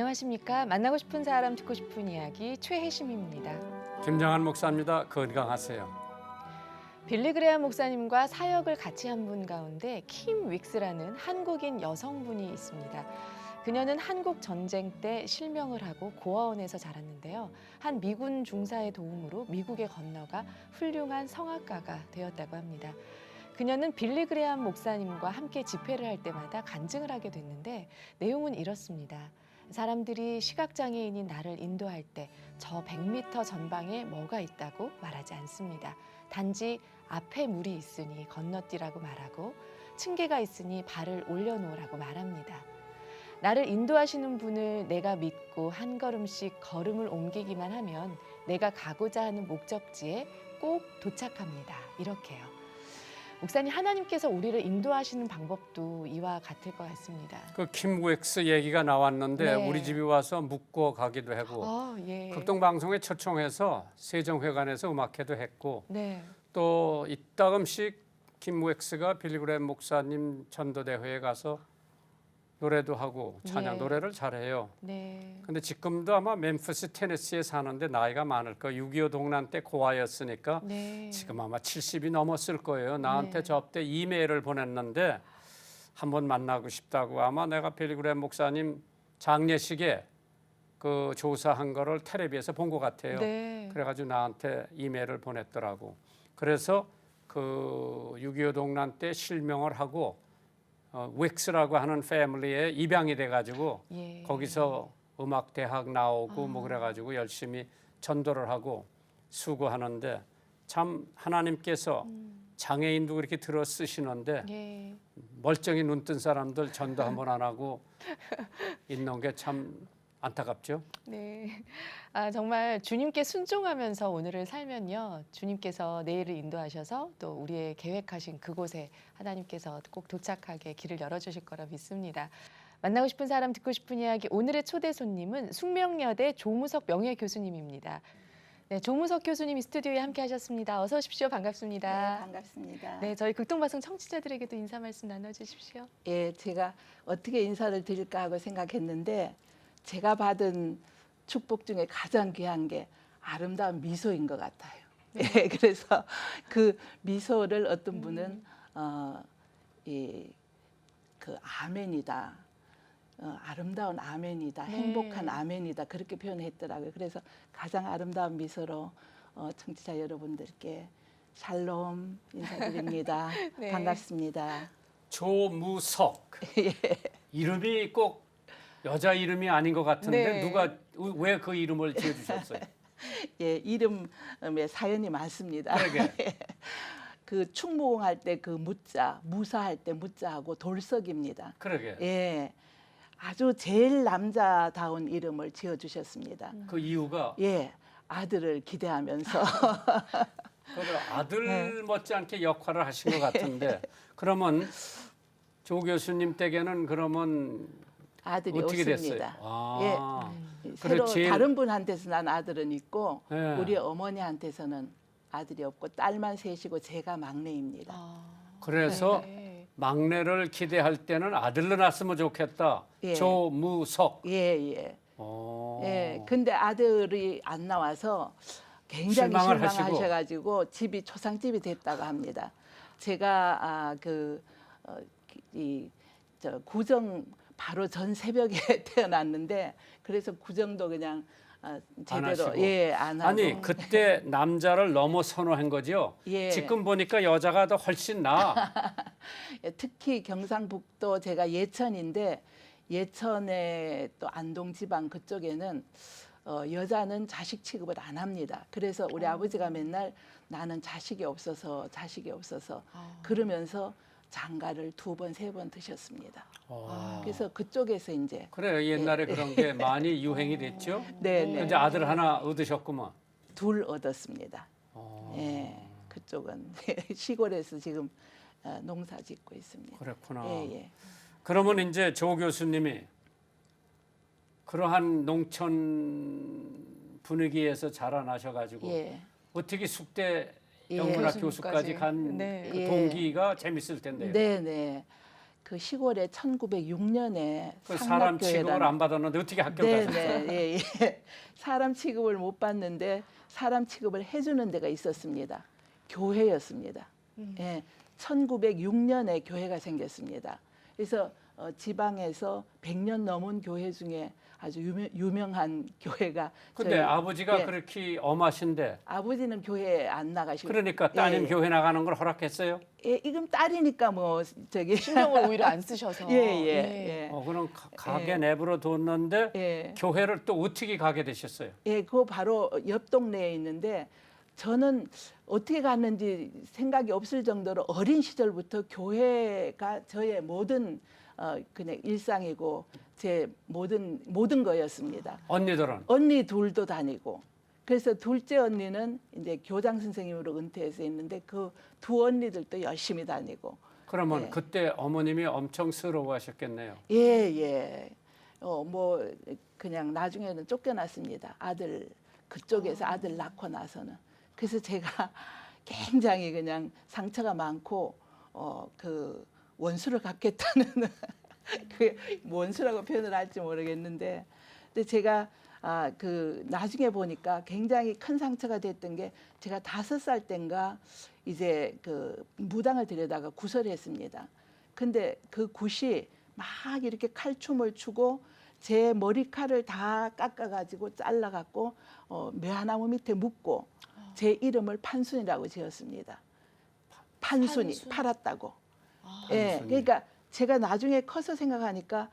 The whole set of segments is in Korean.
안녕하십니까. 만나고 싶은 사람 듣고 싶은 이야기 최혜심입니다. 김정한 목사입니다. 건강하세요. 빌리 그레이엄 목사님과 사역을 같이 한 분 가운데 킴 윅스라는 한국인 여성분이 있습니다. 그녀는 한국 전쟁 때 실명을 하고 고아원에서 자랐는데요. 한 미군 중사의 도움으로 미국에 건너가 훌륭한 성악가가 되었다고 합니다. 그녀는 빌리 그레이엄 목사님과 함께 집회를 할 때마다 간증을 하게 됐는데 내용은 이렇습니다. 사람들이 시각장애인인 나를 인도할 때 저 100m 전방에 뭐가 있다고 말하지 않습니다. 단지 앞에 물이 있으니 건너뛰라고 말하고 층계가 있으니 발을 올려놓으라고 말합니다. 나를 인도하시는 분을 내가 믿고 한 걸음씩 걸음을 옮기기만 하면 내가 가고자 하는 목적지에 꼭 도착합니다. 이렇게요. 목사님, 하나님께서 우리를 인도하시는 방법도 이와 같을 것 같습니다. 그 킴 윅스 얘기가 나왔는데 네. 우리 집에 와서 묵고 가기도 하고 예. 극동방송에 초청해서 세종회관에서 음악회도 했고 네. 또 이따금씩 킴 윅스가 빌리 그레이엄 목사님 전도대회에 가서 노래도 하고 찬양 예. 노래를 잘해요. 네. 근데 지금도 아마 멤피스 테네시에 사는데 나이가 많을 거예요. 6.25 동란 때 고아였으니까 네. 지금 아마 70이 넘었을 거예요. 나한테 네. 접대 이메일을 보냈는데 한번 만나고 싶다고. 아마 내가 빌리 그레이엄 목사님 장례식에 그 조사한 거를 텔레비에서 본 것 같아요. 네. 그래가지고 나한테 이메일을 보냈더라고. 그래서 그 6.25 동란 때 실명을 하고 윅스라고 하는 패밀리에 입양이 돼가지고 예. 거기서 음악 대학 나오고 뭐 그래가지고 열심히 전도를 하고 수고하는데 참 하나님께서 장애인도 그렇게 들어 쓰시는데 예. 멀쩡히 눈뜬 사람들 전도 한번 안 하고 있는 게 참 안타깝죠. 네. 정말 주님께 순종하면서 오늘을 살면요. 주님께서 내일을 인도하셔서 또 우리의 계획하신 그곳에 하나님께서 꼭 도착하게 길을 열어주실 거라 믿습니다. 만나고 싶은 사람 듣고 싶은 이야기 오늘의 초대 손님은 숙명여대 조무석 명예교수님입니다. 네, 조무석 교수님이 스튜디오에 함께 하셨습니다. 어서 오십시오. 반갑습니다. 네, 반갑습니다. 네, 저희 극동방송 청취자들에게도 인사 말씀 나눠주십시오. 예, 제가 어떻게 인사를 드릴까 하고 생각했는데 제가 받은 축복 중에 가장 귀한 게 아름다운 미소인 것 같아요. 예, 그래서 그 미소를 어떤 분은 그 아멘이다. 아름다운 아멘이다, 네. 행복한 아멘이다 그렇게 표현했더라고요. 그래서 가장 아름다운 미소로 청취자 여러분들께 샬롬 인사드립니다. 네. 반갑습니다. 조무석 예. 이름이 꼭 여자 이름이 아닌 것 같은데 네. 누가 왜 그 이름을 지어주셨어요? 예, 이름에 사연이 많습니다. 그러게. 그 충무공할 때 그 무자, 무사할 때 무자하고 돌석입니다. 그러게. 예, 아주 제일 남자다운 이름을 지어주셨습니다. 그 이유가 예, 아들을 기대하면서 그걸 아들 못지않게 역할을 하신 것 같은데 그러면 조 교수님 댁에는 그러면 아들이 어떻게 없습니다. 됐어요? 예, 그래, 새로 제일- 다른 분한테서 난 아들은 있고 예. 우리 어머니한테서는 아들이 없고 딸만 셋이고 제가 막내입니다. 그래서 네. 막내를 기대할 때는 아들로 낳았으면 좋겠다. 예. 조무석. 예, 예. 오. 예, 근데 아들이 안 나와서 굉장히 실망을 하시고. 실망하셔가지고 집이 초상집이 됐다고 합니다. 제가 구정 바로 전 새벽에 태어났는데 그래서 구정도 그냥 제대로 하시고. 안 하고 아니 그때 남자를 너무 선호한 거죠. 예. 지금 보니까 여자가 더 훨씬 나아. 예, 특히 경상북도 제가 예천인데 예천의 또 안동 지방 그쪽에는 여자는 자식 취급을 안 합니다. 그래서 우리 아버지가 맨날 나는 자식이 없어서 그러면서 장가를 2번, 3번 드셨습니다. 그래서 그쪽에서 이제 그래요. 옛날에 그런 게 많이 유행이 됐죠. 네, 네. 이제 아들 하나 얻으셨구만. 2 얻었습니다. 예, 그쪽은 시골에서 지금 농사 짓고 있습니다. 그렇구나. 예, 예. 그러면 이제 조 교수님이 그러한 농촌 분위기에서 자라나셔가지고 예. 어떻게 숙대 예. 영문학 교수님까지. 교수까지 간 네. 그 예. 동기가 재밌을 텐데요. 네, 네. 그 시골에 1906년에 그 사람 취급을 상락교회라는 안 받았는데 어떻게 학교를 가셨어요? 네네 예, 예. 사람 취급을 못 받는데 사람 취급을 해주는 데가 있었습니다. 교회였습니다. 예, 1906년에 교회가 생겼습니다. 그래서 지방에서 100년 넘은 교회 중에 아주 유명한 교회가 근데 저희- 아버지가 예, 그렇게 엄하신데 아버지는 교회 안 나가시고 그러니까 따님 예, 교회 나가는 걸 허락했어요? 예, 이건 딸이니까 뭐 저기 신경을 오히려 안 쓰셔서. 예예 예, 예. 어, 그럼 가게 예. 내버려 뒀는데 예. 교회를 또 어떻게 가게 되셨어요? 예, 그거 바로 옆 동네에 있는데 저는 어떻게 갔는지 생각이 없을 정도로 어린 시절부터 교회가 저의 모든 그냥 일상이고 제 모든 거였습니다. 언니들은 언니 둘도 다니고 그래서 둘째 언니는 이제 교장 선생님으로 은퇴해서 있는데 그 두 언니들도 열심히 다니고 그러면 예. 그때 어머님이 엄청 서러워하셨겠네요. 예. 뭐 그냥 나중에는 쫓겨났습니다. 아들 그쪽에서 아들 낳고 나서는. 그래서 제가 굉장히 그냥 상처가 많고 그 원수를 갖겠다는 그 원수라고 표현을 할지 모르겠는데 근데 제가 그 나중에 보니까 굉장히 큰 상처가 됐던 게 제가 5살 땐가 이제 그 무당을 들여다가 굿을 했습니다. 근데 그 굿이 막 이렇게 칼춤을 추고 제 머리칼을 다 깎아가지고 잘라갖고 매화나무 밑에 묶고 제 이름을 판순이라고 지었습니다. 판순이 판순? 팔았다고. 아, 예, 판순이. 그러니까 제가 나중에 커서 생각하니까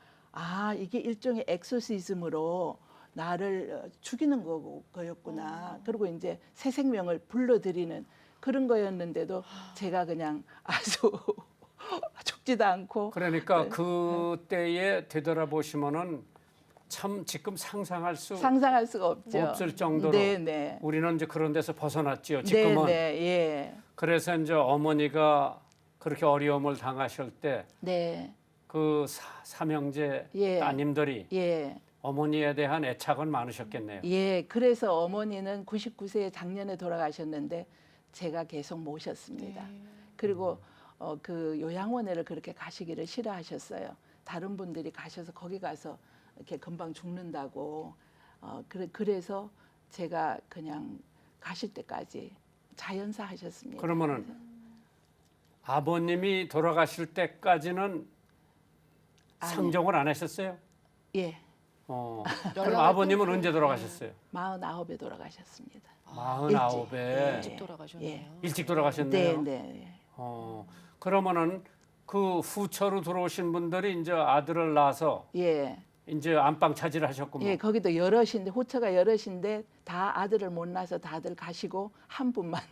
이게 일종의 엑소시즘으로 나를 죽이는 거였구나. 그리고 이제 새 생명을 불러들이는 그런 거였는데도 제가 그냥 아주 죽지도 않고 그러니까 네. 그때에 되돌아보시면은 참 지금 상상할 수 상상할 수가 없죠. 없을 정도로 네네. 우리는 이제 그런 데서 벗어났지요. 지금은 네네. 예. 그래서 이제 어머니가 그렇게 어려움을 당하실 때 네. 그 삼형제 예. 따님들이 예. 어머니에 대한 애착은 많으셨겠네요. 예. 그래서 어머니는 99세에 작년에 돌아가셨는데 제가 계속 모셨습니다. 네. 그리고 그 요양원에를 그렇게 가시기를 싫어하셨어요. 다른 분들이 가셔서 거기 가서 이렇게 금방 죽는다고. 그래서 제가 그냥 가실 때까지 자연사 하셨습니다. 그러면은 아버님이 돌아가실 때까지는 아니. 상종을 안 하셨어요? 예. 그럼 연락을 아버님은 끊고. 언제 돌아가셨어요? 49에 돌아가셨습니다. 49에 일찍 돌아가셨네요. 일찍 돌아가셨네요. 네. 그러면은 그 후처로 들어오신 분들이 이제 아들을 낳아서 예. 이제 안방 차지를 하셨구만. 예, 거기도 여럿인데 호처가 여럿인데 다 아들을 못 낳아서 다들 가시고 한 분만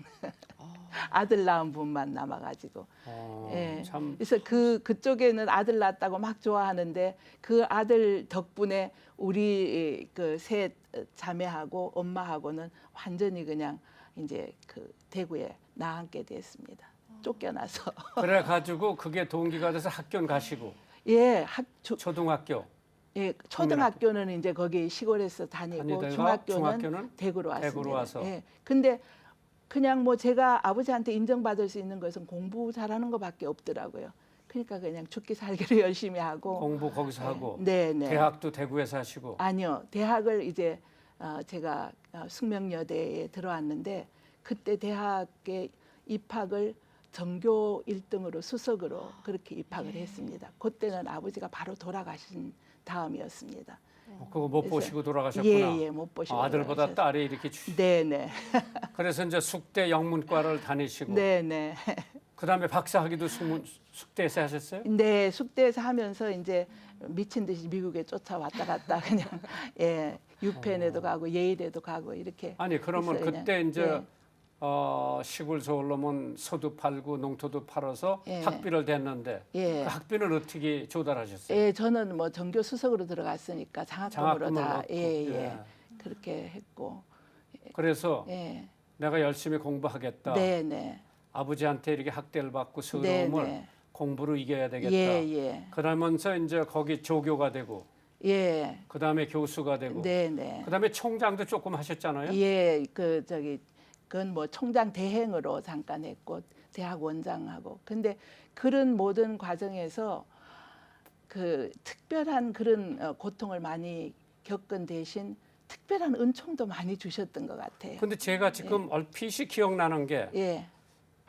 아들 낳은 분만 남아가지고. 예. 참 그래서 그쪽에는 아들 낳았다고 막 좋아하는데 그 아들 덕분에 우리 그 세 자매하고 엄마하고는 완전히 그냥 이제 그 대구에 나앉게 됐습니다. 쫓겨나서. 그래 가지고 그게 동기가 돼서 학교는 가시고 예, 초등학교 예, 초등학교는 이제 거기 시골에서 다니고 다니다가 중학교는 중학교는 대구로 왔습니다. 대구로 와서. 예. 근데 그냥 뭐 제가 아버지한테 인정받을 수 있는 것은 공부 잘하는 것밖에 없더라고요. 그러니까 그냥 죽기 살기를 열심히 하고 공부 거기서 하고 네, 네. 대학도 대구에서 하시고 아니요. 대학을 이제 제가 숙명여대에 들어왔는데 그때 대학에 입학을 전교 1등으로 수석으로 그렇게 입학을 했습니다. 그때는 아버지가 바로 돌아가신 다음이었습니다. 그거 못 그래서- 보시고 돌아가셨구나. 예, 못 보시고 아들보다 돌아가셨- 딸이 이렇게 네네. 그래서 이제 숙대 영문과를 다니시고 네네. 그다음에 박사학위도 숙대에서 하셨어요? 네, 숙대에서 하면서 이제 미친 듯이 미국에 쫓아왔다 갔다 그냥 예, 유펜에도 가고 예일에도 가고 이렇게. 아니 그러면 했어요, 그때 그냥. 이제 시골 서울로면 소도 팔고 농토도 팔아서 예. 학비를 댔는데 예. 그 학비는 어떻게 조달하셨어요? 예, 저는 뭐 전교 수석으로 들어갔으니까 장학금으로 장학금을 다 넣고, 예. 그렇게 했고. 그래서 예. 내가 열심히 공부하겠다. 네, 네. 아버지한테 이렇게 학대를 받고 네, 서러움을 네. 공부로 이겨야 되겠다. 예, 예. 그러면서 이제 거기 조교가 되고 예. 그다음에 교수가 되고 네, 네. 그다음에 총장도 조금 하셨잖아요. 예, 그건 뭐 총장 대행으로 잠깐 했고 대학 원장하고. 근데 그런 모든 과정에서 그 특별한 그런 고통을 많이 겪은 대신 특별한 은총도 많이 주셨던 것 같아요. 근데 제가 지금 얼핏이 기억나는 게 예,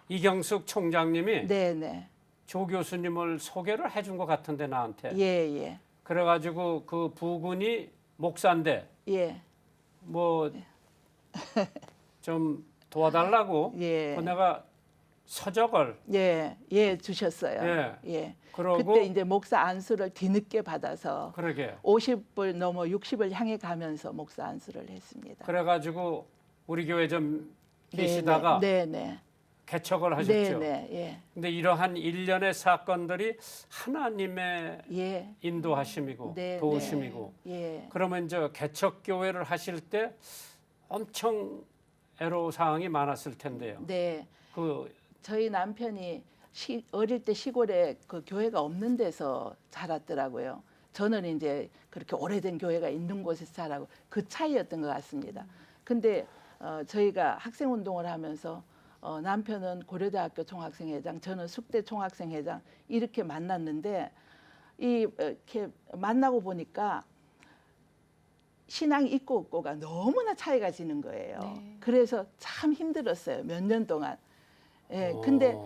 이경숙 총장님이 네, 네, 조 교수님을 소개를 해준 것 같은데 나한테. 예, 예, 그래가지고 그 부군이 목사인데 예, 뭐 좀 도와달라고 예. 그 내가 서적을 예, 예, 주셨어요. 예. 예. 그러고 그때 이제 목사 안수를 뒤늦게 받아서 그러게 50을 넘어 60을 향해 가면서 목사 안수를 했습니다. 그래가지고 우리 교회 좀 계시다가 네, 네, 개척을 네, 하셨죠. 네, 예, 근데 이러한 일련의 사건들이 하나님의 예, 인도하심이고 네, 도우심이고 예, 그러면 이제 개척 교회를 하실 때 엄청 애로 사항이 많았을 텐데요. 네. 그 저희 남편이 어릴 때 시골에 그 교회가 없는 데서 자랐더라고요. 저는 이제 그렇게 오래된 교회가 있는 곳에서 자라고 그 차이였던 것 같습니다. 근데 저희가 학생 운동을 하면서 남편은 고려대학교 총학생회장, 저는 숙대 총학생회장 이렇게 만났는데 이렇게 만나고 보니까 신앙 있고 없고가 너무나 차이가 지는 거예요. 네. 그래서 참 힘들었어요. 몇 년 동안. 예, 근데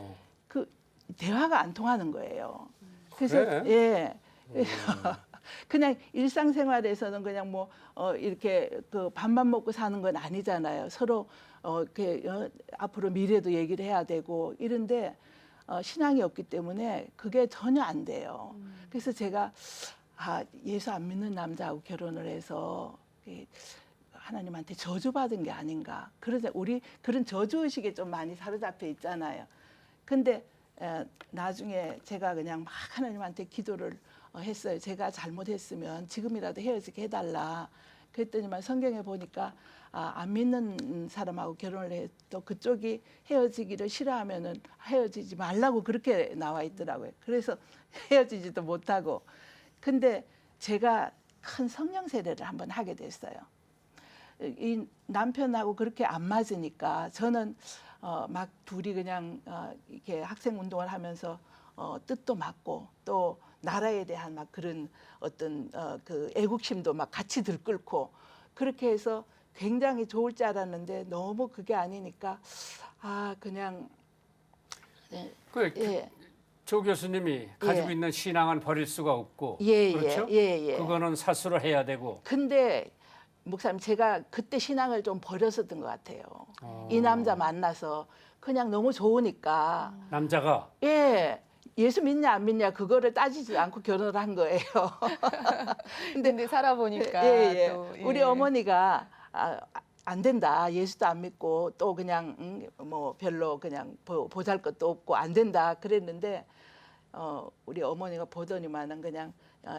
그 대화가 안 통하는 거예요. 그래서 그래? 예, 그냥 일상생활에서는 그냥 뭐 이렇게 그 밥만 먹고 사는 건 아니잖아요. 서로 이렇게 앞으로 미래도 얘기를 해야 되고 이런데 신앙이 없기 때문에 그게 전혀 안 돼요. 그래서 제가 예수 안 믿는 남자하고 결혼을 해서 하나님한테 저주받은 게 아닌가. 그래서 우리 그런 저주의식에 좀 많이 사로잡혀 있잖아요. 근데 나중에 제가 그냥 막 하나님한테 기도를 했어요. 제가 잘못했으면 지금이라도 헤어지게 해달라. 그랬더니만 성경에 보니까 안 믿는 사람하고 결혼을 해도 그쪽이 헤어지기를 싫어하면은 헤어지지 말라고 그렇게 나와 있더라고요. 그래서 헤어지지도 못하고. 근데 제가 큰 성령 세례를 한번 하게 됐어요. 이 남편하고 그렇게 안 맞으니까 저는 막 둘이 그냥 이렇게 학생 운동을 하면서 뜻도 맞고 또 나라에 대한 막 그런 어떤 그 애국심도 막 같이 들끓고 그렇게 해서 굉장히 좋을 줄 알았는데 너무 그게 아니니까 그냥 예, 조 교수님이 가지고 예. 있는 신앙은 버릴 수가 없고 예, 그렇죠? 예. 그거는 사수를 해야 되고 근데 목사님 제가 그때 신앙을 좀 버렸었던 것 같아요. 이 남자 만나서 그냥 너무 좋으니까 남자가 예수 믿냐 안 믿냐 그거를 따지지 않고 결혼을 한 거예요. 근데 살아보니까 또 우리 어머니가 안 된다. 예수도 안 믿고 또 그냥 뭐 별로 그냥 보잘것도 없고 안 된다 그랬는데 우리 어머니가 보더니만은 그냥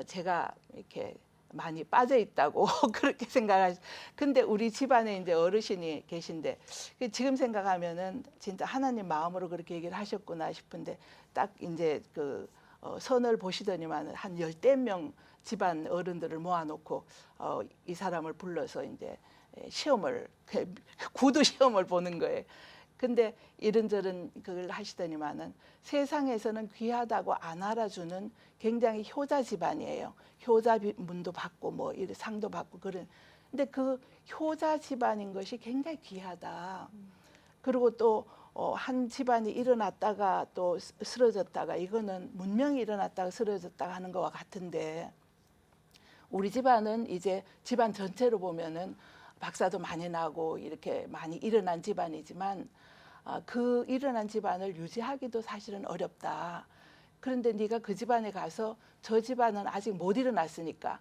제가 이렇게 많이 빠져 있다고 그렇게 생각하시. 근데 우리 집안에 이제 어르신이 계신데 지금 생각하면은 진짜 하나님 마음으로 그렇게 얘기를 하셨구나 싶은데 딱 이제 그 선을 보시더니만 한 10명 집안 어른들을 모아놓고 이 사람을 불러서 이제 시험을 구두 시험을 보는 거예요. 근데 이런저런 그걸 하시더니만은 세상에서는 귀하다고 안 알아주는 굉장히 효자 집안이에요. 효자 문도 받고 뭐 이런 상도 받고 그런. 근데 그 효자 집안인 것이 굉장히 귀하다. 그리고 또 한 집안이 일어났다가 또 쓰러졌다가 이거는 문명이 일어났다가 쓰러졌다가 하는 것과 같은데 우리 집안은 이제 집안 전체로 보면은 박사도 많이 나고 이렇게 많이 일어난 집안이지만 그 일어난 집안을 유지하기도 사실은 어렵다. 그런데 네가 그 집안에 가서 저 집안은 아직 못 일어났으니까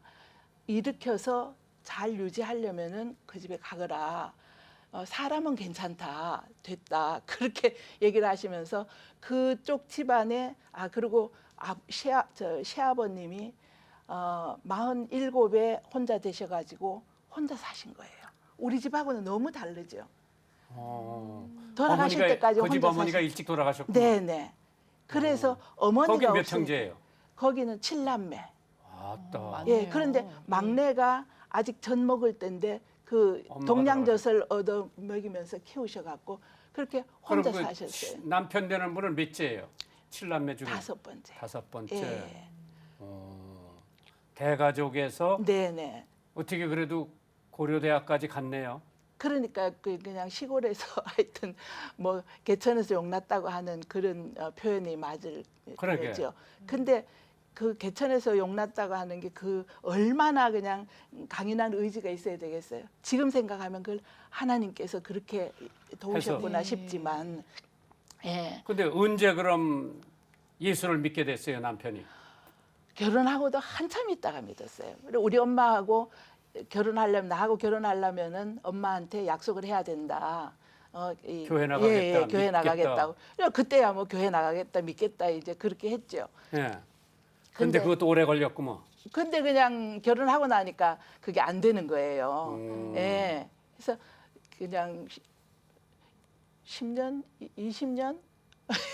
일으켜서 잘 유지하려면은 그 집에 가거라. 사람은 괜찮다, 됐다 그렇게 얘기를 하시면서 그쪽 집안에 그리고 시아버님이 47에 혼자 되셔가지고 혼자 사신 거예요. 우리 집하고는 너무 다르죠. 돌아가실 때까지 그 집 혼자 어머니가 사신. 일찍 돌아가셨구나. 네네. 그래서 어머니가 거기 몇 없으니까 형제예요? 거기는 7남매. 아따. 많네요. 예, 그런데 막내가 아직 젖 먹을 때인데 그 엄마가 동양젖을 얻어 먹이면서 키우셔갖고 그렇게 혼자 그럼 사셨어요. 남편 되는 분은 몇째예요? 7남매 중에 5번째. 다섯 번째. 예. 어. 대가족에서 네네. 어떻게 그래도 고려대학까지 갔네요. 그러니까 그냥 시골에서 하여튼 뭐 개천에서 용났다고 하는 그런 표현이 맞을 그러게. 거죠. 근데 그 개천에서 용났다고 하는 게 그 얼마나 그냥 강인한 의지가 있어야 되겠어요. 지금 생각하면 그걸 하나님께서 그렇게 도우셨구나 해서. 싶지만, 예. 근데 언제 그럼 예수를 믿게 됐어요, 남편이? 결혼하고도 한참 있다가 믿었어요. 그리고 우리 엄마하고 결혼하려면 나하고 결혼하려면은 엄마한테 약속을 해야 된다. 교회 나가겠다, 예, 교회 믿겠다. 나가겠다고. 그래서 그때야 뭐 교회 나가겠다, 믿겠다 이제 그렇게 했죠. 예. 근데 그것도 오래 걸렸구먼. 근데 그냥 결혼하고 나니까 그게 안 되는 거예요. 음. 예. 그래서 그냥 10년, 20년,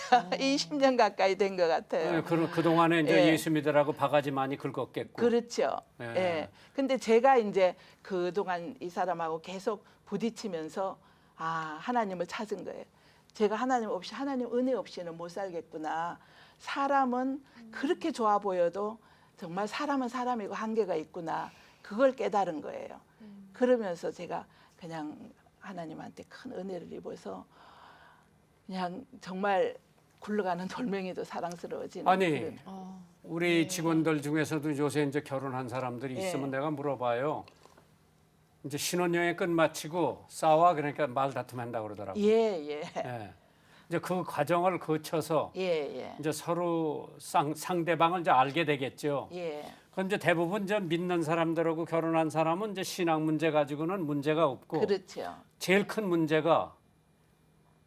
20년 가까이 된 것 같아요. 그동안에 이제 예. 예수 믿으라고 바가지 많이 긁었겠고. 그렇죠. 예. 예. 근데 제가 이제 그동안 이 사람하고 계속 부딪히면서 하나님을 찾은 거예요. 제가 하나님 없이, 하나님 은혜 없이는 못 살겠구나. 사람은 그렇게 좋아 보여도 정말 사람은 사람이고 한계가 있구나. 그걸 깨달은 거예요. 그러면서 제가 그냥 하나님한테 큰 은혜를 입어서 그냥 정말 굴러가는 돌멩이도 사랑스러워지는 아니, 그런. 우리 네. 직원들 중에서도 요새 이제 결혼한 사람들이 예. 있으면 내가 물어봐요. 이제 신혼여행 끝마치고 싸워 그러니까 말다툼 한다고 그러더라고. 예, 예. 예. 이제 그 과정을 거쳐서 예, 예. 이제 서로 상대방을 이제 알게 되겠죠. 예. 그런데 대부분 이제 믿는 사람들하고 결혼한 사람은 이제 신앙 문제 가지고는 문제가 없고 그렇죠. 제일 큰 문제가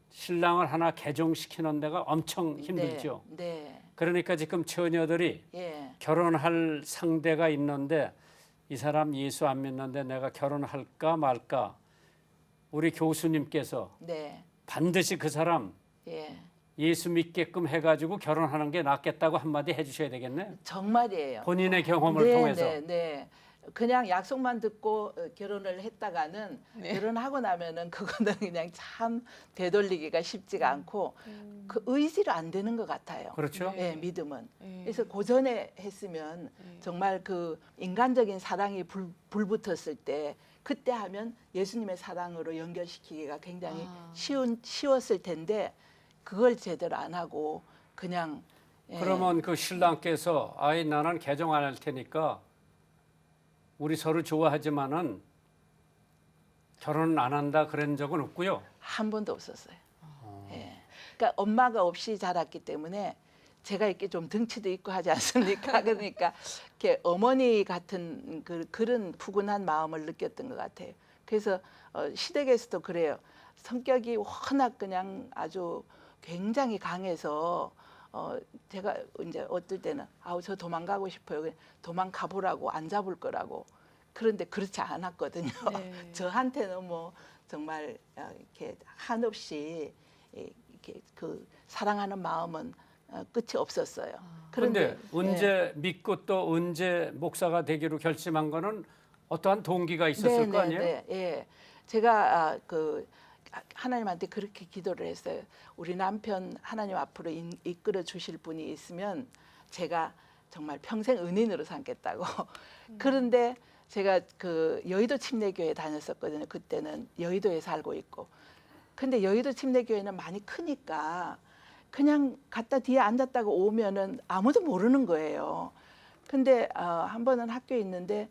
신랑을 하나 개종시키는 데가 엄청 힘들죠. 네. 네. 그러니까 지금 처녀들이 예. 결혼할 상대가 있는데 이 사람 예수 안 믿는데 내가 결혼할까 말까. 우리 교수님께서 네. 반드시 그 사람 예. 예수 믿게끔 해가지고 결혼하는 게 낫겠다고 한마디 해주셔야 되겠네. 정말이에요. 본인의 경험을 네, 통해서. 네, 네. 그냥 약속만 듣고 결혼을 했다가는 네. 결혼하고 나면은 그거는 그냥 참 되돌리기가 쉽지가 않고 그 의지로 안 되는 것 같아요. 그렇죠. 예, 믿음은. 네. 그래서 고전에 했으면 정말 그 인간적인 사랑이 불붙었을 때 그때 하면 예수님의 사랑으로 연결시키기가 굉장히 쉬웠을 텐데 그걸 제대로 안 하고 그냥 그러면 그 신랑께서 아이 나는 개종 안 할 테니까 우리 서로 좋아하지만은 결혼은 안 한다 그런 적은 없고요. 한 번도 없었어요. 예. 그러니까 엄마가 없이 자랐기 때문에 제가 이렇게 좀 등치도 있고 하지 않습니까? 그러니까 이렇게 어머니 같은 그런 푸근한 마음을 느꼈던 것 같아요. 그래서 시댁에서도 그래요. 성격이 워낙 그냥 아주 굉장히 강해서 제가 이제 어떨 때는 저 도망가고 싶어요. 도망가 보라고 안 잡을 거라고. 그런데 그렇지 않았거든요. 네. 저한테는 뭐 정말 이렇게 한없이 이렇게 그 사랑하는 마음은 끝이 없었어요. 그런데 예. 언제 믿고 또 언제 목사가 되기로 결심한 거는 어떠한 동기가 있었을 거 아니에요? 네, 예. 제가 하나님한테 그렇게 기도를 했어요. 우리 남편 하나님 앞으로 이끌어 주실 분이 있으면 제가 정말 평생 은인으로 삼겠다고. 그런데 제가 그 여의도 침례교회 다녔었거든요. 그때는 여의도에 살고 있고. 근데 여의도 침례교회는 많이 크니까 그냥 갔다 뒤에 앉았다가 오면은 아무도 모르는 거예요. 근데 한 번은 학교에 있는데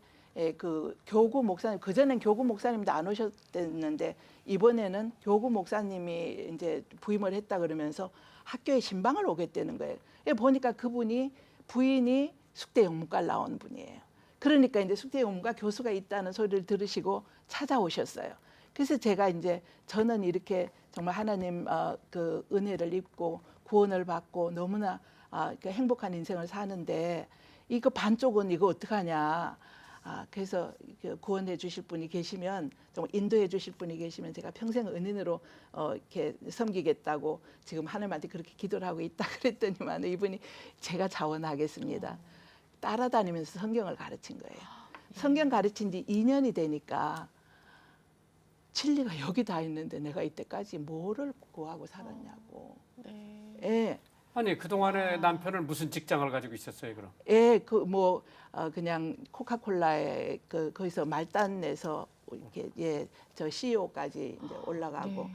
그 교구 목사님, 그전엔 교구 목사님도 안 오셨댔는데 이번에는 교구 목사님이 이제 부임을 했다 그러면서 학교에 신방을 오겠다는 거예요. 보니까 그분이 부인이 숙대 영문과를 나온 분이에요. 그러니까 이제 숙대 영문과 교수가 있다는 소리를 들으시고 찾아오셨어요. 그래서 제가 이제 저는 이렇게 정말 하나님 그 은혜를 입고 구원을 받고 너무나 행복한 인생을 사는데 이거 반쪽은 이거 어떡하냐. 그래서 구원해 주실 분이 계시면 정말 인도해 주실 분이 계시면 제가 평생 은인으로 이렇게 섬기겠다고 지금 하나님한테 그렇게 기도를 하고 있다 그랬더니만 이분이 제가 자원하겠습니다. 따라다니면서 성경을 가르친 거예요. 성경 가르친 지 2년이 되니까 진리가 여기 다 있는데 내가 이때까지 뭐를 구하고 살았냐고. 네. 예. 아니 그동안에 남편은 무슨 직장을 가지고 있었어요, 그럼? 예, 그 뭐 그냥 코카콜라에 그 거기서 말단에서 이렇게 예, 저 CEO까지 이제 올라가고 네.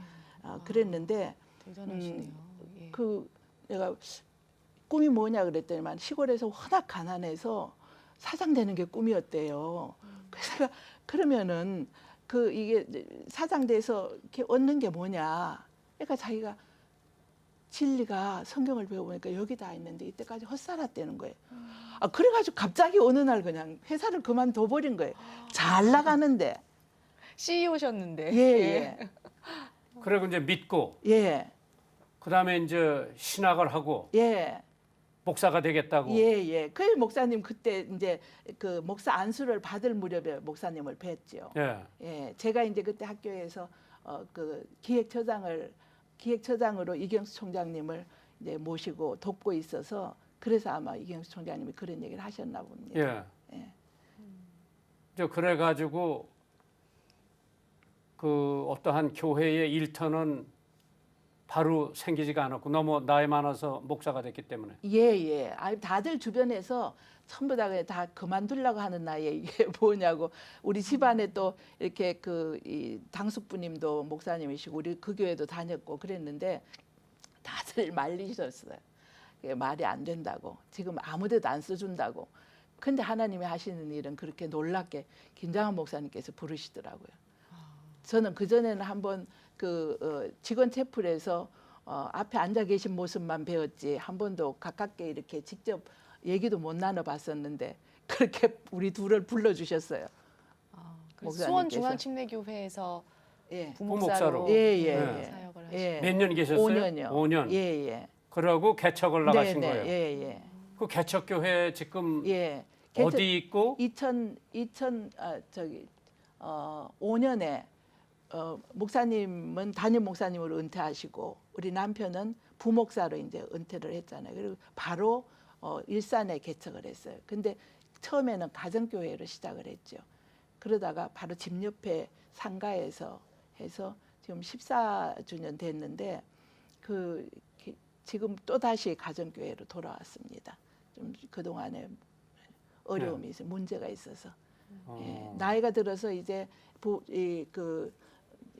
그랬는데 대단하시네요. 예. 그 내가 꿈이 뭐냐 그랬더니만 시골에서 워낙 가난해서 사장 되는 게 꿈이었대요. 그래서 내가 그러면은 그 이게 사장 돼서 이렇게 얻는 게 뭐냐? 그러니까 자기가 진리가 성경을 배워보니까 여기 다 있는데 이때까지 헛살았다는 거예요. 그래가지고 갑자기 어느 날 그냥 회사를 그만둬 버린 거예요. 잘 나가는데. CEO셨는데. 예, 예. 그리고 이제 믿고 예, 그다음에 이제 신학을 하고 예. 목사가 되겠다고. 예, 예. 그 목사님 그때 이제 그 목사 안수를 받을 무렵에 목사님을 뵀죠. 예. 예, 제가 이제 그때 학교에서 그 기획처장으로 이경수 총장님을 이제 모시고 돕고 있어서 그래서 아마 이경수 총장님이 그런 얘기를 하셨나 봅니다. 예. 예. 저 그래가지고 그 어떠한 교회의 일터는 바로 생기지가 않았고 너무 나이 많아서 목사가 됐기 때문에. 예, 예. 다들 주변에서 전부 다 그만두려고 하는 나이에 이게 뭐냐고. 우리 집안에 또 이렇게 이 당숙부님도 목사님이시고 우리 그 교회도 다녔고 그랬는데 다들 말리셨어요. 그게 말이 안 된다고. 지금 아무데도 안 써준다고. 근데 하나님이 하시는 일은 그렇게 놀랍게 김장한 목사님께서 부르시더라고요. 저는 그전에는 한번 직원 채플에서 앞에 앉아 계신 모습만 배웠지 한 번도 가깝게 이렇게 직접 얘기도 못 나눠봤었는데 그렇게 우리 둘을 불러주셨어요. 그 목사님께서. 수원 중앙침례교회에서 예. 부목사로. 부목사로 예, 예, 예. 사역을 하시고 예. 몇 년 계셨어요? 5년요. 5년. 예, 예. 그러고 개척을 나가신 네, 거예요. 네, 예, 예. 그 개척교회 지금 예. 어디 있고? 5년에 목사님은 담임 목사님으로 은퇴하시고 우리 남편은 부목사로 이제 은퇴를 했잖아요. 그리고 바로 일산에 개척을 했어요. 근데 처음에는 가정교회로 시작을 했죠. 그러다가 바로 집 옆에 상가에서 해서 지금 14주년 됐는데 지금 또 다시 가정교회로 돌아왔습니다. 좀 그동안에 어려움이 있어요. 문제가 있어서. 예, 나이가 들어서 이제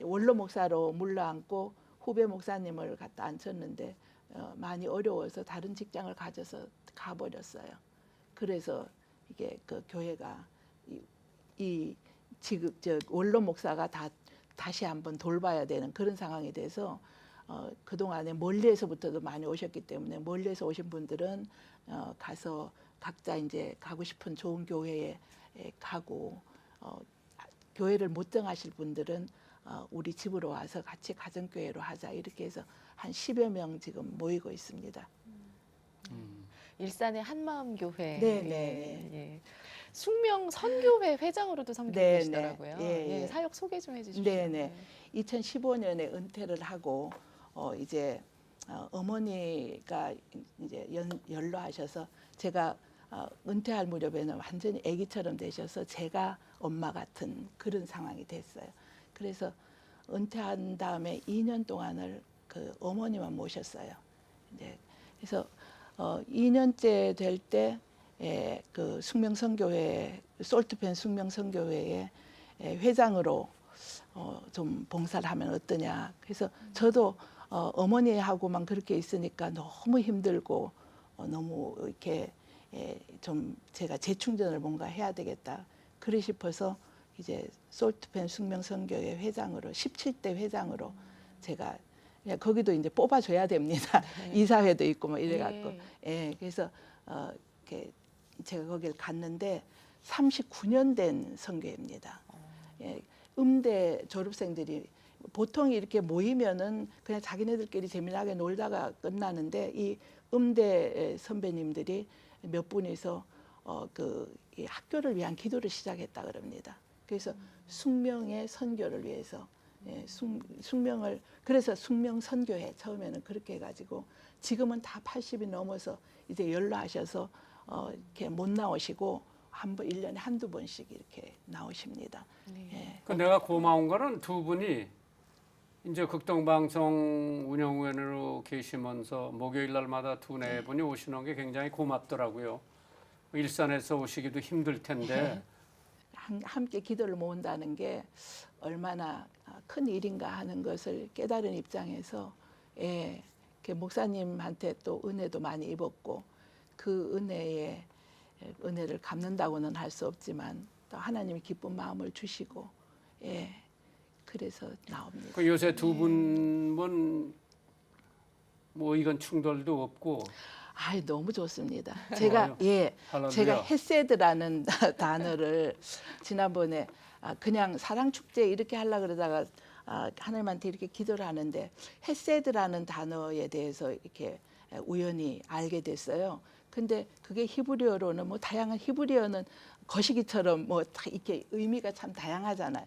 원로 목사로 물러앉고 후배 목사님을 갖다 앉혔는데 많이 어려워서 다른 직장을 가져서 가버렸어요. 그래서 이게 그 교회가 지금 원로 목사가 다시 한번 돌봐야 되는 그런 상황이 돼서 그동안에 멀리에서부터도 많이 오셨기 때문에 멀리에서 오신 분들은 가서 각자 이제 가고 싶은 좋은 교회에 가고 교회를 못 정하실 분들은 우리 집으로 와서 같이 가정교회로 하자 이렇게 해서 한 10여 명 지금 모이고 있습니다. 일산의 한마음교회. 네, 네. 예. 숙명 선교회 회장으로도 섬기고 네, 계시더라고요. 네. 예, 예. 사역 소개 좀 해주십시오. 네, 네. 2015년에 은퇴를 하고 이제 어머니가 이제 연로하셔서 제가 은퇴할 무렵에는 완전히 아기처럼 되셔서 제가 엄마 같은 그런 상황이 됐어요. 그래서 은퇴한 다음에 2년 동안을 그 어머니만 모셨어요. 이제 그래서 2년째 될 때 그 숙명선교회 솔트펜 숙명선교회의 회장으로 좀 봉사를 하면 어떠냐. 그래서 저도 어머니하고만 그렇게 있으니까 너무 힘들고 너무 이렇게 좀 제가 재충전을 뭔가 해야 되겠다. 그리 싶어서 이제 솔트펜 숙명선교회 회장으로 17대 회장으로 제가 거기도 이제 뽑아줘야 됩니다. 이사회도 있고 뭐 이래갖고 그래서 이렇게 제가 거기를 갔는데 39년 된 선교회입니다. 음대 졸업생들이 보통 이렇게 모이면은 그냥 자기네들끼리 재미나게 놀다가 끝나는데 이 음대 선배님들이 몇 분이서 이 학교를 위한 기도를 시작했다 그럽니다. 그래서 숙명의 선교를 위해서 숙명을 그래서 숙명 선교회 처음에는 그렇게 해가지고 지금은 다 80이 넘어서 이제 연로하셔서 이렇게 못 나오시고 한 번 1년에 한두 번씩 이렇게 나오십니다. 네. 예. 그 내가 고마운 거는 두 분이 이제 극동방송 운영위원으로 계시면서 목요일 날마다 두네 분이 오시는 게 굉장히 고맙더라고요. 일산에서 오시기도 힘들 텐데 함께 기도를 모은다는 게 얼마나 큰 일인가 하는 것을 깨달은 입장에서 예, 목사님한테 또 은혜도 많이 입었고 그 은혜를 갚는다고는 할 수 없지만 또 하나님이 기쁜 마음을 주시고 예, 그래서 나옵니다. 그 요새 두 분은 뭐 이건 충돌도 없고 아이 너무 좋습니다. 제가 할렐루야. 제가 헤세드라는 단어를 지난번에 그냥 사랑 축제 이렇게 하려 그러다가 하나님한테 이렇게 기도를 하는데 헤세드라는 단어에 대해서 이렇게 우연히 알게 됐어요. 근데 그게 히브리어로는 뭐 다양한 히브리어는 거시기처럼 뭐 다 이렇게 의미가 참 다양하잖아요.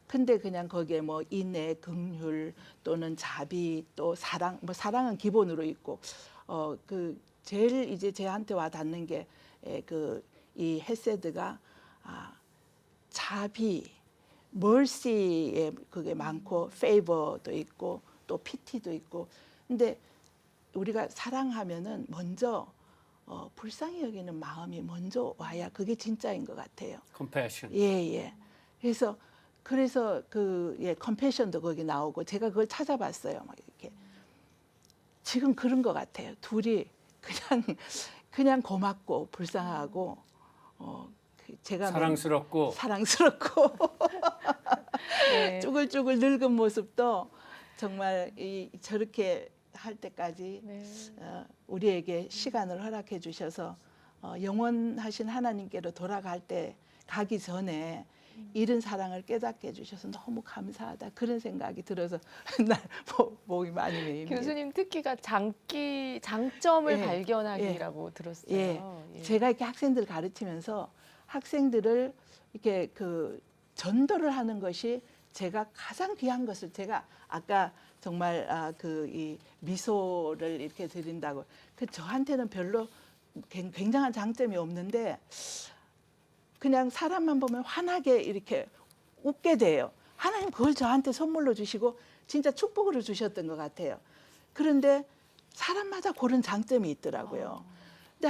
근데 그냥 거기에 뭐 인애, 긍휼 또는 자비 또 사랑 뭐 사랑은 기본으로 있고 그 제일 이제 제한테 와 닿는 게 그 이 헤세드가 자비, mercy에 그게 많고 favor도 있고 또 pity도 있고 근데 우리가 사랑하면은 먼저 불쌍히 여기는 마음이 먼저 와야 그게 진짜인 것 같아요. compassion. 예. 그래서 컴패션도 거기 나오고 제가 그걸 찾아봤어요. 막 이렇게 지금 그런 것 같아요. 둘이 그냥 고맙고 불쌍하고 제가 사랑스럽고 네. 쭈글쭈글 늙은 모습도 정말 저렇게 할 때까지 네. 우리에게 시간을 허락해 주셔서 영원하신 하나님께로 가기 전에 이런 사랑을 깨닫게 해주셔서 너무 감사하다 그런 생각이 들어서 날 목이 많이 메입니다. 교수님 특기가 장점을 예, 발견하기라고 들었어요. 예. 제가 이렇게 학생들 가르치면서 학생들을 이렇게 그 전도를 하는 것이 제가 가장 귀한 것을 제가 아까 정말 이 미소를 이렇게 드린다고 저한테는 별로 굉장한 장점이 없는데 그냥 사람만 보면 환하게 이렇게 웃게 돼요. 하나님 그걸 저한테 선물로 주시고 진짜 축복으로 주셨던 것 같아요. 그런데 사람마다 그런 장점이 있더라고요. 근데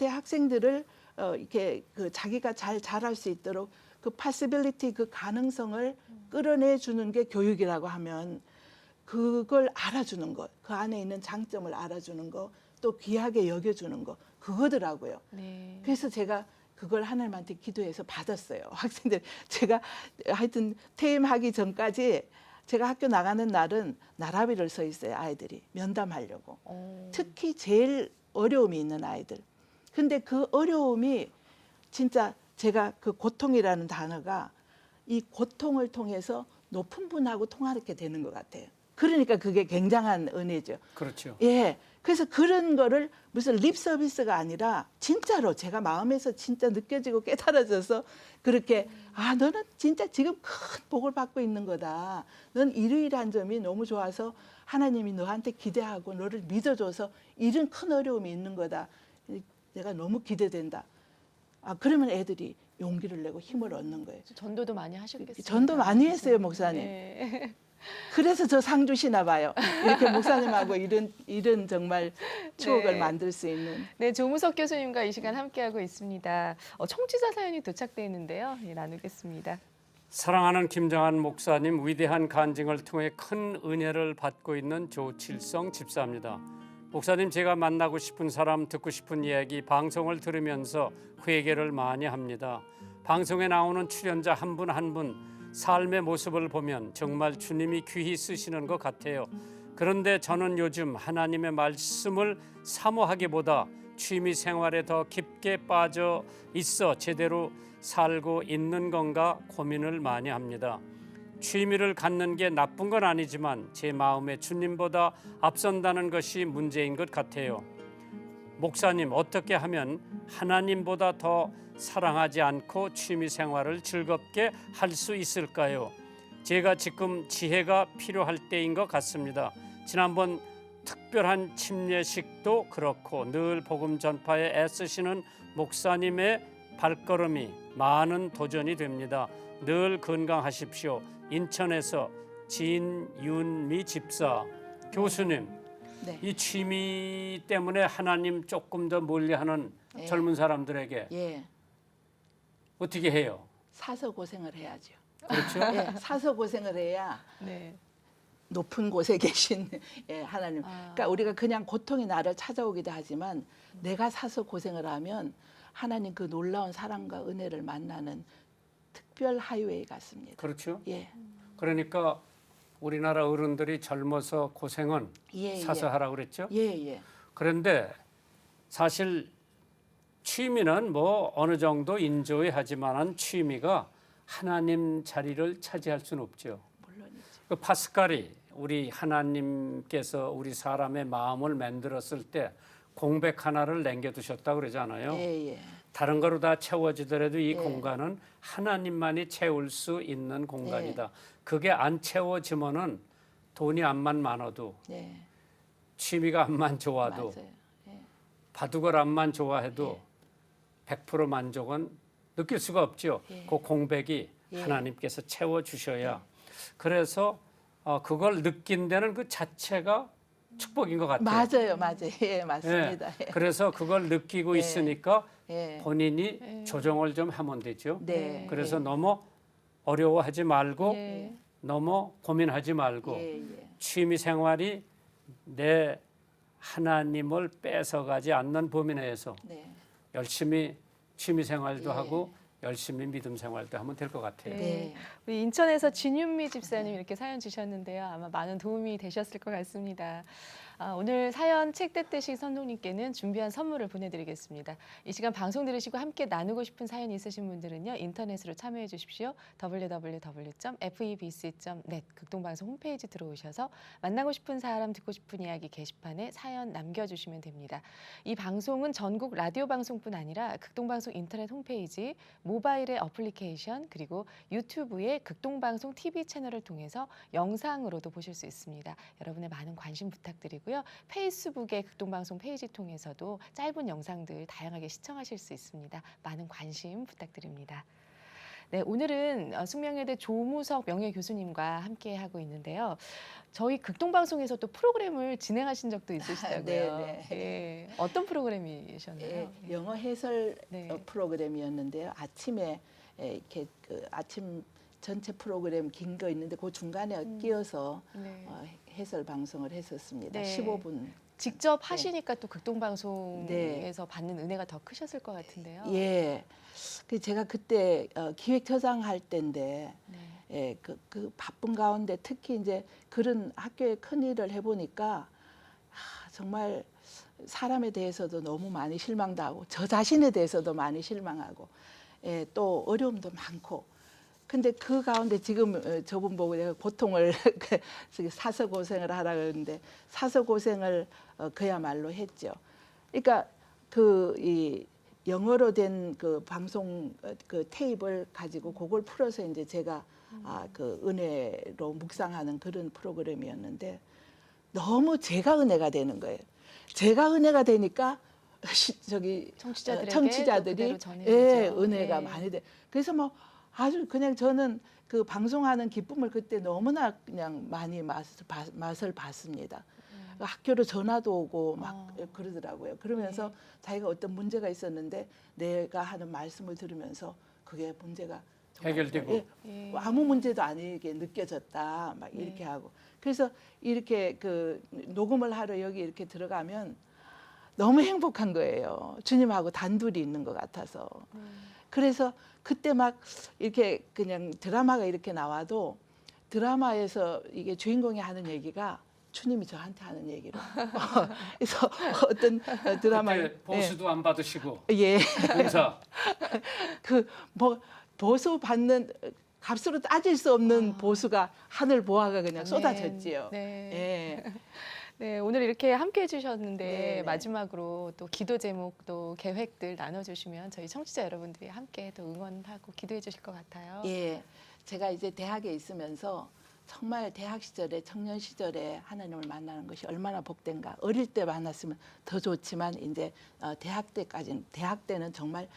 학생들을 이렇게 그 자기가 잘 자랄 수 있도록 그 possibility 그 가능성을 끌어내 주는 게 교육이라고 하면 그걸 알아주는 것, 그 안에 있는 장점을 알아주는 것, 또 귀하게 여겨주는 것 그거더라고요. 네. 그래서 제가 그걸 하나님한테 기도해서 받았어요. 학생들 제가 하여튼 퇴임하기 전까지 제가 학교 나가는 날은 나라비를 서 있어요. 아이들이 면담하려고. 특히 제일 어려움이 있는 아이들. 근데 그 어려움이 진짜 제가 그 고통이라는 단어가 이 고통을 통해서 높은 분하고 통하게 되는 것 같아요. 그러니까 그게 굉장한 은혜죠. 그렇죠. 예. 그래서 그런 거를 무슨 립 서비스가 아니라 진짜로 제가 마음에서 진짜 느껴지고 깨달아져서 그렇게 너는 진짜 지금 큰 복을 받고 있는 거다. 넌 이러이러한 점이 너무 좋아서 하나님이 너한테 기대하고 너를 믿어줘서 이런 큰 어려움이 있는 거다. 내가 너무 기대된다. 그러면 애들이 용기를 내고 힘을 얻는 거예요. 전도도 많이 하셨겠어요. 전도 많이 했어요, 목사님. 네. 그래서 저 상 주시나 봐요. 이렇게 목사님하고 이런 정말 추억을 네. 만들 수 있는. 네, 조무석 교수님과 이 시간 함께하고 있습니다. 청취자 사연이 도착돼 있는데요. 나누겠습니다. 사랑하는 김정한 목사님 위대한 간증을 통해 큰 은혜를 받고 있는 조칠성 집사입니다. 목사님 제가 만나고 싶은 사람 듣고 싶은 이야기 방송을 들으면서 회개를 많이 합니다. 방송에 나오는 출연자 한 분 한 분 삶의 모습을 보면 정말 주님이 귀히 쓰시는 것 같아요. 그런데 저는 요즘 하나님의 말씀을 사모하기보다 취미 생활에 더 깊게 빠져 있어 제대로 살고 있는 건가 고민을 많이 합니다. 취미를 갖는 게 나쁜 건 아니지만 제 마음에 주님보다 앞선다는 것이 문제인 것 같아요. 목사님, 어떻게 하면 하나님보다 더 사랑하지 않고 취미 생활을 즐겁게 할 수 있을까요? 제가 지금 지혜가 필요할 때인 것 같습니다. 지난번 특별한 침례식도 그렇고 늘 복음 전파에 애쓰시는 목사님의 발걸음이 많은 도전이 됩니다. 늘 건강하십시오. 인천에서 진윤미 집사 교수님, 네. 이 취미 때문에 하나님 조금 더 멀리하는 예. 젊은 사람들에게 예, 어떻게 해요? 사서 고생을 해야죠. 그렇죠? 예, 사서 고생을 해야 네. 높은 곳에 계신 예, 하나님. 아. 그러니까 우리가 그냥 고통이 나를 찾아오기도 하지만 내가 사서 고생을 하면 하나님 그 놀라운 사랑과 은혜를 만나는 특별 하이웨이 같습니다. 그렇죠. 예, 그러니까 우리나라 어른들이 젊어서 고생은 예, 사서 예. 하라고 그랬죠. 예, 예. 그런데 사실 취미는 뭐 어느 정도 인조해 하지만은 취미가 하나님 자리를 차지할 수는 없죠. 물론이죠. 그 파스칼이 우리 하나님께서 우리 사람의 마음을 만들었을 때 공백 하나를 남겨두셨다 그러잖아요. 예, 예. 다른 거로 다 채워지더라도 이 예. 공간은 하나님만이 채울 수 있는 공간이다. 그게 안 채워지면은 돈이 암만 많아도 예. 취미가 암만 좋아도 맞아요. 예. 바둑을 암만 좋아해도 100% 만족은 느낄 수가 없죠. 예. 그 공백이 예. 하나님께서 채워주셔야. 그래서 그걸 느낀다는 그 자체가 축복인 것 같아요. 맞아요, 맞아요. 예, 맞습니다. 예. 그래서 그걸 느끼고 예. 있으니까 예. 본인이 예. 조정을 좀 하면 되죠. 네. 그래서 예. 너무 어려워하지 말고 예. 너무 고민하지 말고 예, 예. 취미 생활이 내 하나님을 뺏어가지 않는 범위 내에서 네. 열심히 취미 생활도 예. 하고 열심히 믿음 생활도 하면 될 것 같아요. 네. 우리 인천에서 진윤미 집사님 이렇게 사연 주셨는데요. 아마 많은 도움이 되셨을 것 같습니다. 오늘 사연 책 떼떼시 선동님께는 준비한 선물을 보내드리겠습니다. 이 시간 방송 들으시고 함께 나누고 싶은 사연 있으신 분들은요. 인터넷으로 참여해 주십시오. www.febc.net 극동방송 홈페이지 들어오셔서 만나고 싶은 사람 듣고 싶은 이야기 게시판에 사연 남겨주시면 됩니다. 이 방송은 전국 라디오 방송뿐 아니라 극동방송 인터넷 홈페이지, 모바일의 어플리케이션 그리고 유튜브의 극동방송 TV 채널을 통해서 영상으로도 보실 수 있습니다. 여러분의 많은 관심 부탁드리고요. 페이스북의 극동방송 페이지 통해서도 짧은 영상들 다양하게 시청하실 수 있습니다. 많은 관심 부탁드립니다. 네, 오늘은 숙명여대 조무석 명예교수님과 함께하고 있는데요. 저희 극동방송에서 또 프로그램을 진행하신 적도 있으시다고요. 네, 예, 어떤 프로그램이셨나요? 예, 영어 해설 네. 프로그램이었는데요. 아침에 이렇게 그 아침 전체 프로그램 긴 거 있는데 그 중간에 끼어서 네. 해설 방송을 했었습니다. 네. 15분. 직접 하시니까 또 극동방송에서 네. 받는 은혜가 더 크셨을 것 같은데요. 예. 그 제가 그때 기획처장 할 때인데 네. 예, 그 바쁜 가운데 특히 이제 그런 학교에 큰 일을 해보니까 정말 사람에 대해서도 너무 많이 실망도 하고 저 자신에 대해서도 많이 실망하고 예, 또 어려움도 많고 근데 그 가운데 지금 저분 보고 내가 고통을 사서 고생을 하라 그러는데 사서 고생을 그야말로 했죠. 그러니까 이 영어로 된 그 방송 그 테이프를 가지고 그걸 풀어서 이제 제가 그 은혜로 묵상하는 그런 프로그램이었는데 너무 제가 은혜가 되는 거예요. 제가 은혜가 되니까 저기 청취자들에게 청취자들이 또 그대로 전해지죠. 예, 은혜가 네. 많이 돼. 그래서 뭐 아주 그냥 저는 그 방송하는 기쁨을 그때 너무나 그냥 많이 맛을 봤습니다. 학교로 전화도 오고 막 그러더라고요. 그러면서 자기가 어떤 문제가 있었는데 내가 하는 말씀을 들으면서 그게 문제가 정말 해결되고. 예. 아무 문제도 아니게 느껴졌다. 막 이렇게 하고. 그래서 이렇게 그 녹음을 하러 여기 이렇게 들어가면 너무 행복한 거예요. 주님하고 단둘이 있는 것 같아서. 그래서 그때 막 이렇게 그냥 드라마가 이렇게 나와도 드라마에서 이게 주인공이 하는 얘기가 주님이 저한테 하는 얘기로. 그래서 어떤 드라마를 그때 보수도 안 받으시고 예. 봉사. 그 뭐 보수 받는 값으로 따질 수 없는 보수가 하늘 보화가 그냥 쏟아졌지요. 네. 예. 네, 오늘 이렇게 함께 해주셨는데 네, 네. 마지막으로 또 기도 제목 또 계획들 나눠주시면 저희 청취자 여러분들이 함께 또 응원하고 기도해 주실 것 같아요. 예. 제가 이제 대학에 있으면서 정말 대학 시절에 청년 시절에 하나님을 만나는 것이 얼마나 복된가. 어릴 때 만났으면 더 좋지만 이제 대학 때는 정말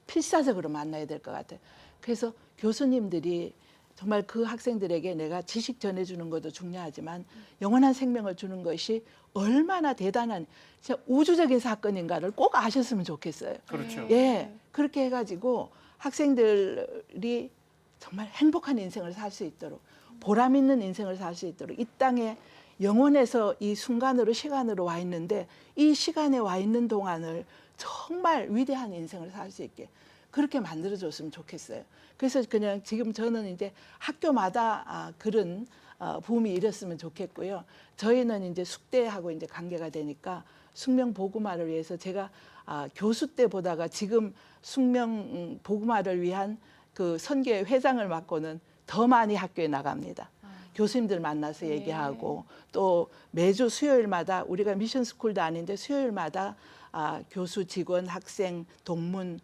필사적으로 만나야 될 것 같아요. 그래서 교수님들이 정말 그 학생들에게 내가 지식 전해주는 것도 중요하지만 영원한 생명을 주는 것이 얼마나 대단한 진짜 우주적인 사건인가를 꼭 아셨으면 좋겠어요. 그렇죠. 예, 그렇게 해가지고 학생들이 정말 행복한 인생을 살 수 있도록 보람 있는 인생을 살 수 있도록 이 땅에 영원에서 이 순간으로 시간으로 와 있는데 이 시간에 와 있는 동안을 정말 위대한 인생을 살 수 있게 그렇게 만들어줬으면 좋겠어요. 그래서 그냥 지금 저는 이제 학교마다 그런 붐이 일었으면 좋겠고요. 저희는 이제 숙대하고 이제 관계가 되니까 숙명 복음화를 위해서 제가 교수 때 보다가 지금 숙명 복음화를 위한 그 선교회 회장을 맡고는 더 많이 학교에 나갑니다. 교수님들 만나서 네. 얘기하고 또 매주 수요일마다 우리가 미션 스쿨도 아닌데 수요일마다 교수, 직원, 학생, 동문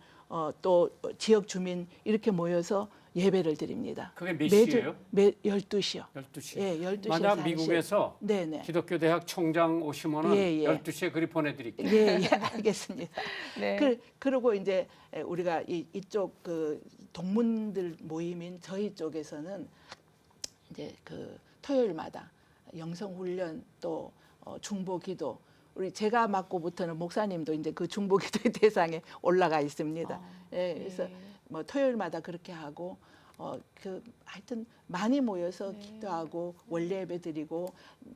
또 지역 주민 이렇게 모여서 예배를 드립니다. 그게 몇 시예요? 12시요. 12시. 예, 12시에서 만약 1시. 미국에서 네네. 기독교 대학 총장 오시면은 예, 예. 12시에 그리 보내드릴게요. 예, 예, 알겠습니다. 네. 그리고 이제 우리가 이쪽 그 동문들 모임인 저희 쪽에서는 이제 그 토요일마다 영성 훈련 또 중보 기도 우리 제가 맡고부터는 목사님도 이제 그 중보 기도의 대상에 올라가 있습니다. 예, 그래서 네. 뭐 토요일마다 그렇게 하고 그 하여튼 많이 모여서 네. 기도하고 원래 예배 드리고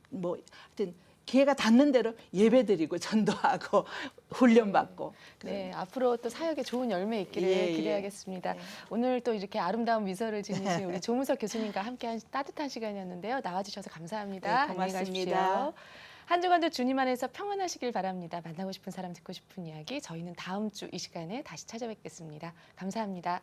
뭐 하여튼 기회가 닿는 대로 예배 드리고 전도하고 훈련 받고 네, 앞으로 또 사역에 좋은 열매 있기를 예, 예. 기대하겠습니다. 네. 오늘 또 이렇게 아름다운 미소를 지니신 우리 조문석 교수님과 함께한 따뜻한 시간이었는데요. 나와주셔서 감사합니다. 네, 안녕히 고맙습니다. 가십시오. 한 주간도 주님 안에서 평안하시길 바랍니다. 만나고 싶은 사람 듣고 싶은 이야기 저희는 다음 주 이 시간에 다시 찾아뵙겠습니다. 감사합니다.